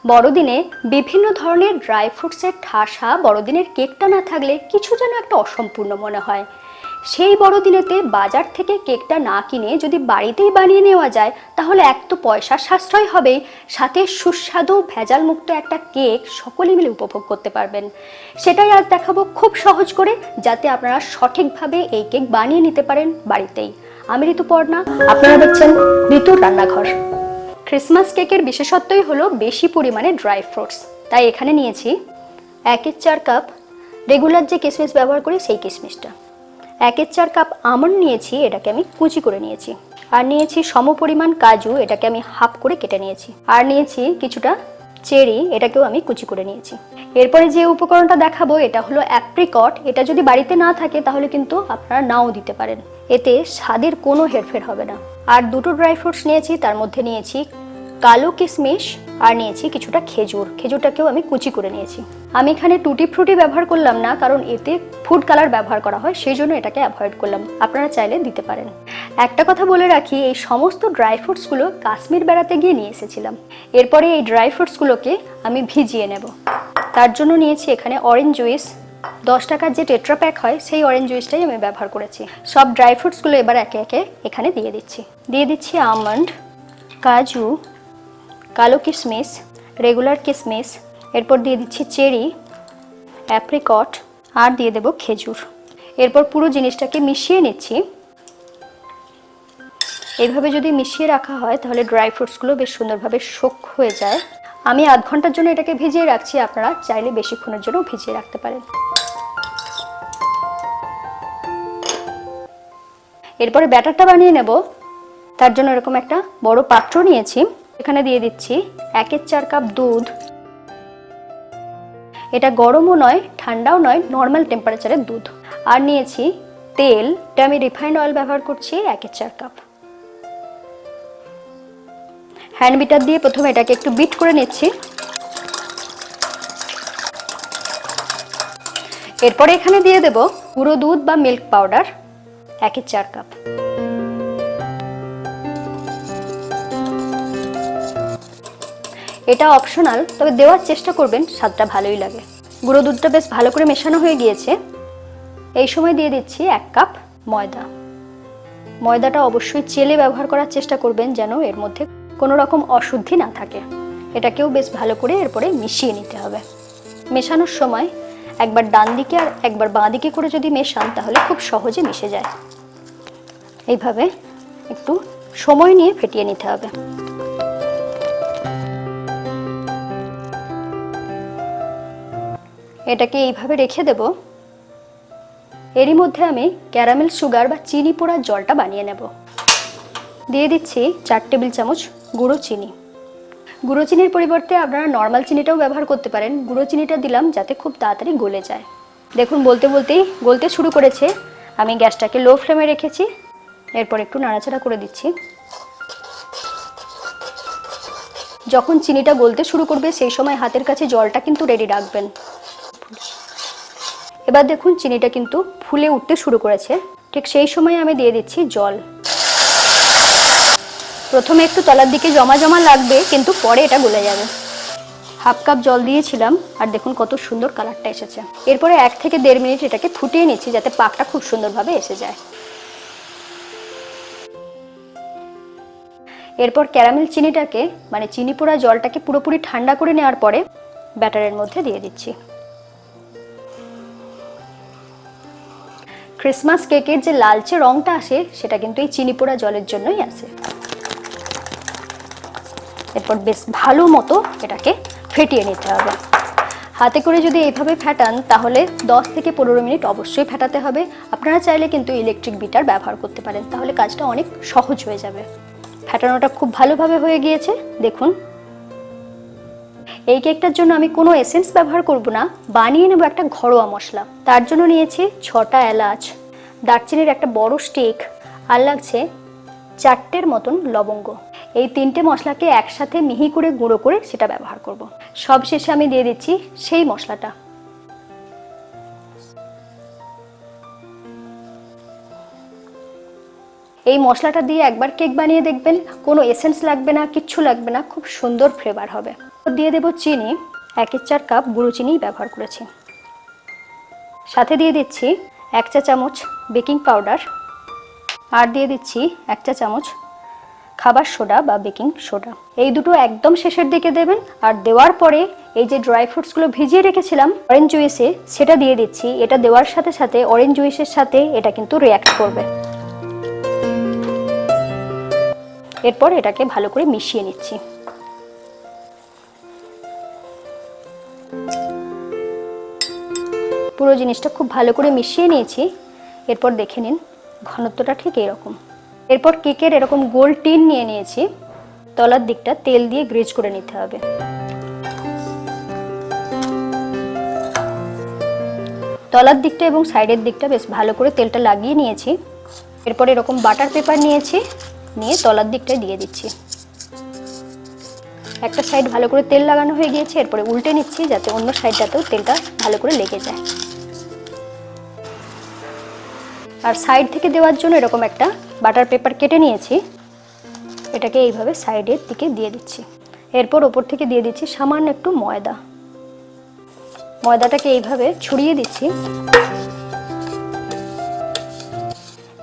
বড়দিনে বিভিন্ন ধরনের ড্রাই ফ্রুটসের ঠাসা বড়দিনের কেকটা না থাকলে কিছু যেন একটা অসম্পূর্ণ মনে হয়। সেই বড়দিনেতে বাজার থেকে কেকটা না কিনে যদি বাড়িতেই বানিয়ে নেওয়া যায় তাহলে এক তো পয়সা সাশ্রয় হবে, সাথে সুস্বাদু ভেজালমুক্ত একটা কেক সকলে মিলে উপভোগ করতে পারবেন। সেটাই আজ দেখাবো খুব সহজ করে, যাতে আপনারা সঠিকভাবে এই কেক বানিয়ে নিতে পারেন বাড়িতেই। আমি ঋতুপর্ণা, আপনারা দেখছেন ঋতুর রান্নাঘর। ক্রিসমাস কেকের বিশেষত্বই হলো বেশি পরিমাণে ড্রাই ফ্রুটস, তাই এখানে নিয়েছি 1/4 কাপ রেগুলার যে কিশমিশ ব্যবহার করি সেই কিশমিশটা, 1/4 কাপ আমন্ড নিয়েছি, এটাকে আমি কুচি করে নিয়েছি, আর নিয়েছি সমপরিমাণ কাজু, এটাকে আমি হাফ করে কেটে নিয়েছি, আর নিয়েছি কিছুটা চেরি, এটাকেও আমি কুচি করে নিয়েছি। এরপরে যে উপকরণটা দেখাবো এটা হলো অ্যাপ্রিকট। এটা যদি বাড়িতে না থাকে তাহলে কিন্তু আপনারা নাও দিতে পারেন, এতে স্বাদের কোনো হেরফের হবে না। আর দুটো ড্রাই ফ্রুটস নিয়েছি, তার মধ্যে নিয়েছি কালো কিশমিশ আর নিয়েছি কিছুটা খেজুর, খেজুরটাকেও আমি কুচি করে নিয়েছি। আমি এখানে টুটি ফ্রুটি ব্যবহার করলাম না, কারণ এতে ফুড কালার ব্যবহার করা হয়, সেই জন্য এটাকে অ্যাভয়েড করলাম। আপনারা চাইলে দিতে পারেন। একটা কথা বলে রাখি, এই সমস্ত ড্রাই ফ্রুটসগুলো কাশ্মীর বেড়াতে গিয়ে নিয়ে এসেছিলাম। এরপরে এই ড্রাই ফ্রুটসগুলোকে আমি ভিজিয়ে নেব। তার জন্য নিয়েছি এখানে অরেঞ্জ জুইস, 10 টাকার যে টেট্রা প্যাক হয় সেই অরেঞ্জ জুইসটাই আমি ব্যবহার করেছি। সব ড্রাই ফ্রুটসগুলো এবার একে একে এখানে দিয়ে দিচ্ছি আমন্ড, কাজু, কালো কিশমিশ, রেগুলার কিশমিশ, এরপর দিয়ে দিচ্ছি চেরি, অ্যাপ্রিকট, আর দিয়ে দেব খেজুর। এরপর পুরো জিনিসটাকে মিশিয়ে নিচ্ছি। এইভাবে যদি মিশিয়ে রাখা হয় তাহলে ড্রাই ফ্রুটসগুলো বেশ সুন্দরভাবে সোক হয়ে যায়। আমি আধ ঘন্টার জন্য এটাকে ভিজিয়ে রাখছি, আপনারা চাইলে বেশিক্ষণের জন্য ভিজিয়ে রাখতে পারেন। এরপরে ব্যাটারটা বানিয়ে নেব। তার জন্য এরকম একটা বড় পাত্র নিয়েছি, এখানে দিয়ে দিচ্ছি 1/4 কাপ দুধ। এটা গরমও নয় ঠান্ডাও নয়, নর্মাল টেম্পারেচারের দুধ। আর নিয়েছি তেল, এটা আমি রিফাইন্ড অয়েল ব্যবহার করছি 1/4 কাপ। হ্যান্ড বিটার দিয়ে প্রথমে এটাকে একটু বিট করে নিচ্ছি। এরপরে এখানে দিয়ে দেব গুঁড়ো দুধ বা মিল্ক পাউডার 1/4 কাপ। এটা অপশনাল, তবে দেওয়ার চেষ্টা করবেন, স্বাদটা ভালোই লাগে। গুঁড়ো দুধটা বেশ ভালো করে মেশানো হয়ে গিয়েছে। এই সময় দিয়ে দিচ্ছি 1 কাপ ময়দা। ময়দাটা অবশ্যই চেলে ব্যবহার করার চেষ্টা করবেন, যেন এর মধ্যে কোনো রকম অশুদ্ধি না থাকে। এটাকেও বেশ ভালো করে এরপরে মিশিয়ে নিতে হবে। মেশানোর সময় একবার ডান দিকে আর একবার বাঁ দিকে করে যদি মেশান তাহলে খুব সহজে মিশে যায়। এইভাবে একটু সময় নিয়ে ফেটিয়ে নিতে হবে। এটাকে এইভাবে রেখে দেব। এরই মধ্যে আমি ক্যারামেল সুগার বা চিনি পোড়ার জলটা বানিয়ে নেব। দিয়ে দিচ্ছি 4 টেবিল চামচ গুঁড়ো চিনি। গুঁড়ো চিনির পরিবর্তে আপনারা নর্মাল চিনিটাও ব্যবহার করতে পারেন। গুঁড়ো চিনিটা দিলাম যাতে খুব তাড়াতাড়ি গলে যায়। দেখুন বলতে বলতেই গলতে শুরু করেছে। আমি গ্যাসটাকে লো ফ্লেমে রেখেছি। এরপর একটু নাড়াচাড়া করে দিচ্ছি। যখন চিনিটা গলতে শুরু করবে সেই সময় হাতের কাছে জলটা কিন্তু রেডি রাখবেন। এবার দেখুন চিনিটা কিন্তু ফুলে উঠতে শুরু করেছে। ঠিক সেই সময় আমি দিয়ে দিচ্ছি জল। প্রথমে একটু তলার দিকে জমা জমা লাগবে, কিন্তু পরে এটা গলে যাবে। 1/2 কাপ জল দিয়েছিলাম, আর দেখুন কত সুন্দর কালারটা এসেছে। এরপরে 1 থেকে 1.5 মিনিট এটাকে ফুটিয়ে নিচ্ছি, যাতে পাকটা খুব সুন্দরভাবে এসে যায়। এরপর ক্যারামেল চিনিটাকে, মানে চিনি পোড়া জলটাকে পুরোপুরি ঠান্ডা করে নেওয়ার পরে ব্যাটারের মধ্যে দিয়ে দিচ্ছি। ক্রিসমাস কেকের যে লালচে রংটা আসে সেটা কিন্তু এই চিনি পোড়া জলের জন্যই আসে। এরপর বেশ ভালো মতো এটাকে ফেটিয়ে নিতে হবে। হাতে করে যদি এইভাবে ফেটান তাহলে 10 থেকে 15 মিনিট অবশ্যই ফেটাতে হবে। আপনারা চাইলে কিন্তু ইলেকট্রিক বিটার ব্যবহার করতে পারেন, তাহলে কাজটা অনেক সহজ হয়ে যাবে। ফেটানোটা খুব ভালোভাবে হয়ে গিয়েছে। দেখুন এই কেকটার জন্য আমি কোনো এসেন্স ব্যবহার করব না, বানিয়ে নেব একটা ঘরোয়া মশলা। তার জন্য নিয়েছি 6টা এলাচ, দারচিনির একটা বড় স্টিক, আর লাগছে 4টের মতন লবঙ্গ। এই 3টে মশলাকে একসাথে মিহি করে গুঁড়ো করে সেটা ব্যবহার করব। সব শেষে আমি দিয়ে দিচ্ছি সেই মশলাটা। এই মশলাটা দিয়ে একবার কেক বানিয়ে দেখবেন, কোনো এসেন্স লাগবে না, কিচ্ছু লাগবে না, খুব সুন্দর ফ্লেভার হবে। দিয়ে দেব চিনি, 1/4 কাপ গুঁড়ো চিনি ব্যবহার করেছি। সাথে দিয়ে দিচ্ছি 1 চা চামচ বেকিং পাউডার, আর দিয়ে দিচ্ছি 1 চা চামচ খাবার সোডা বা বেকিং সোডা। এই দুটো একদম শেষের দিকে দেবেন। আর দেওয়ার পরে এই যে ড্রাই ফ্রুটসগুলো ভিজিয়ে রেখেছিলাম অরেঞ্জ জুইসে, সেটা দিয়ে দিচ্ছি। এটা দেওয়ার সাথে সাথে অরেঞ্জ জুইসের সাথে এটা কিন্তু রিঅ্যাক্ট করবে। এরপর এটাকে ভালো করে মিশিয়ে নিচ্ছি। পুরো জিনিসটা খুব ভালো করে মিশিয়ে নিয়েছি। এরপর দেখে নিন ঘনত্বটা ঠিক এরকম। এরপর কেকের এরকম গোল টিন নিয়ে নিয়েছি। তলার দিকটা তেল দিয়ে গ্রেজ করে নিতে হবে। তলার দিকটা এবং সাইডের দিকটা বেশ ভালো করে তেলটা লাগিয়ে নিয়েছি। এরপর এরকম বাটার পেপার নিয়েছি, নিয়ে তলার দিকটায় দিয়ে দিচ্ছি। একটা সাইড ভালো করে তেল লাগানো হয়ে গিয়েছে। এরপরে উল্টে নিচ্ছি যাতে অন্য সাইডটাতেও তেলটা ভালো করে লেগে যায়। আর সাইড থেকে দেওয়ার জন্য এরকম একটা বাটার পেপার কেটে নিয়েছি। এটাকে এইভাবে সাইডের দিকে দিয়ে দিচ্ছি। এরপর ওপর থেকে দিয়ে দিচ্ছি সামান্য একটু ময়দা। ময়দাটাকে এইভাবে ছড়িয়ে দিচ্ছি।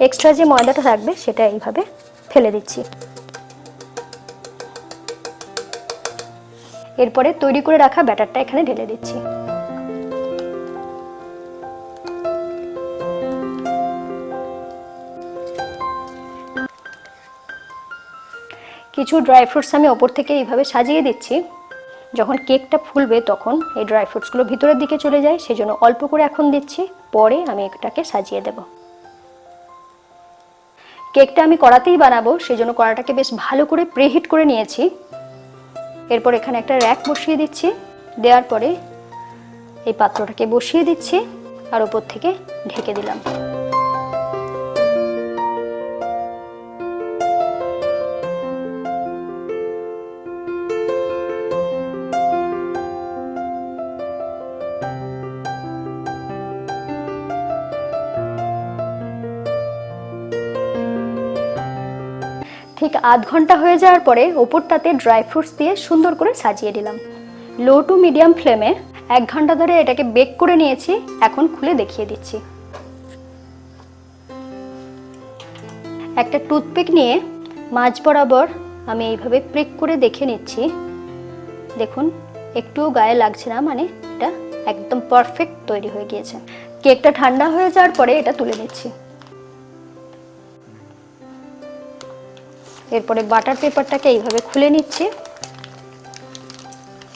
এক্সট্রা যে ময়দাটা থাকবে সেটা এইভাবে ফেলে দিচ্ছি। এরপরে তৈরি করে রাখা ব্যাটারটা এখানে ঢেলে দিচ্ছি। কিছু ড্রাই ফ্রুটস আমি ওপর থেকে এইভাবে সাজিয়ে দিচ্ছি। যখন কেকটা ফুলবে তখন এই ড্রাই ফ্রুটসগুলো ভিতরের দিকে চলে যায়, সেজন্য অল্প করে এখন দিচ্ছি, পরে আমি এটাকে সাজিয়ে দেব। কেকটা আমি কড়াতেই বানাবো, সেজন্য কড়াটাকে বেশ ভালো করে প্রিহিট করে নিয়েছি। এরপর এখানে একটা র‍্যাক বসিয়ে দিচ্ছি। দেওয়ার পরে এই পাত্রটাকে বসিয়ে দিচ্ছি আর ওপর থেকে ঢেকে দিলাম। ঠিক আধ ঘন্টা হয়ে যাওয়ার পরে ওপরটাতে ড্রাই ফ্রুটস দিয়ে সুন্দর করে সাজিয়ে দিলাম। লো টু মিডিয়াম ফ্লেমে 1 ঘন্টা ধরে এটাকে বেক করে নিয়েছি। এখন খুলে দেখিয়ে দিচ্ছি। একটা টুথপিক নিয়ে মাঝ বরাবর আমি এইভাবে প্রিক করে দেখে নিচ্ছি। দেখুন একটুও গায়ে লাগছে না, মানে এটা একদম পারফেক্ট তৈরি হয়ে গিয়েছে। কেকটা ঠান্ডা হয়ে যাওয়ার পরে এটা তুলে নিচ্ছি। এরপরে বাটার পেপারটাকে এইভাবে খুলে নিচ্ছি।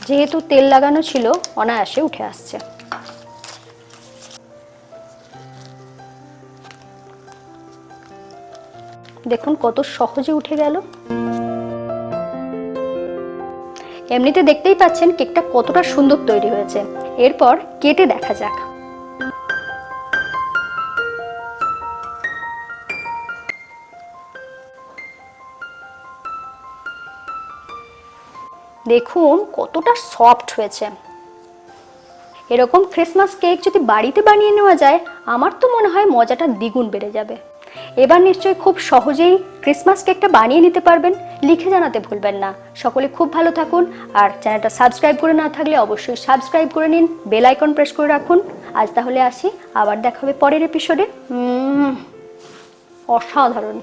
যেহেতু তেল লাগানো ছিল অনায়াসে উঠে আসছে। দেখুন কত সহজে উঠে গেল। এমনিতে দেখতেই পাচ্ছেন কেকটা কতটা সুন্দর তৈরি হয়েছে। এরপর কেটে দেখা যাক। দেখুন কতটা সফট হয়েছে। এরকম ক্রিসমাস কেক যদি বাড়িতে বানিয়ে নেওয়া যায়, আমার তো মনে হয় মজাটা দ্বিগুণ বেড়ে যাবে। এবার নিশ্চয়ই খুব সহজেই ক্রিসমাস কেকটা বানিয়ে নিতে পারবেন। লিখে জানাতে ভুলবেন না। সকলে খুব ভালো থাকুন। আর চ্যানেলটা সাবস্ক্রাইব করে না থাকলে অবশ্যই সাবস্ক্রাইব করে নিন, বেল আইকন প্রেস করে রাখুন। আজ তাহলে আসি, আবার দেখা হবে পরের এপিসোডে। অসাধারণ।